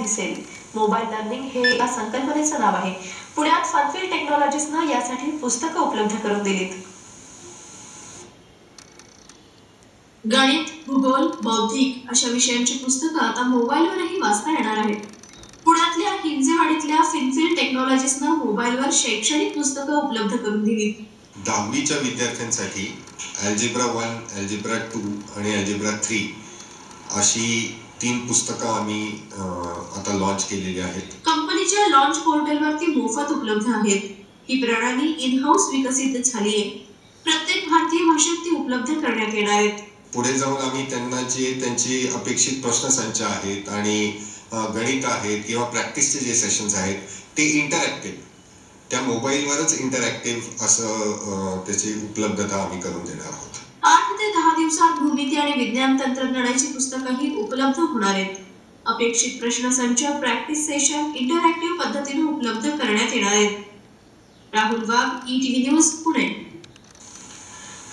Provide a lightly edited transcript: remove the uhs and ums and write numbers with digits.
दिसेल. Mobile learning हे या संकल्पनेचं नाव आहे. पुण्यात फनफिल टेक्नॉलॉजीजनं यासाठी पुस्तकं उपलब्ध करून दिलीत. गणित, भूगोल, बौद्धिक अशा विषयांची पुस्तकं आता मोबाईलवरही वाचता येणार आहेत. पुण्यातल्या हिंजेवाडीतल्या फनफिल टेक्नॉलॉजीजनं मोबाईलवर शैक्षणिक पुस्तकं उपलब्ध करून दिली. 10वीच्या विद्यार्थ्यांसाठी अल्जेब्रा 1, अल्जेब्रा 2 आणि अल्जेब्रा 3 अशी 3 पुस्तकं आम्ही आता लॉन्च केलेली आहेत. कंपनीच्या लॉन्च पोर्टलवरती मोफत उपलब्ध आहेत. ही प्रणाली इन हाऊस विकसित झाली आहे. प्रत्येक भारतीय भाषेत ती उपलब्ध करण्यात येणार आहेत. पुढे जाऊन आम्ही त्यांना जे त्यांची अपेक्षित प्रश्नसंच आहेत आणि गणित आहेत किंवा प्रॅक्टिसचे जे सेशन्स आहेत ते इंटरॅक्टिव्ह त्या मोबाईलवरच इंटरॅक्टिव्ह असं त्याची उपलब्धता आम्ही करून देणार आहोत. 8 ते 10 दिवसात भूमिती आणि विज्ञान तंत्रज्ञानाची पुस्तकंही उपलब्ध होणार आहेत. अपेक्षित प्रश्नसंच, प्रॅक्टिस सेशन इंटरॅक्टिव्ह पद्धतीने उपलब्ध करण्यात येणार आहेत. राहुल वाघ, ETV न्यूज, पुणे.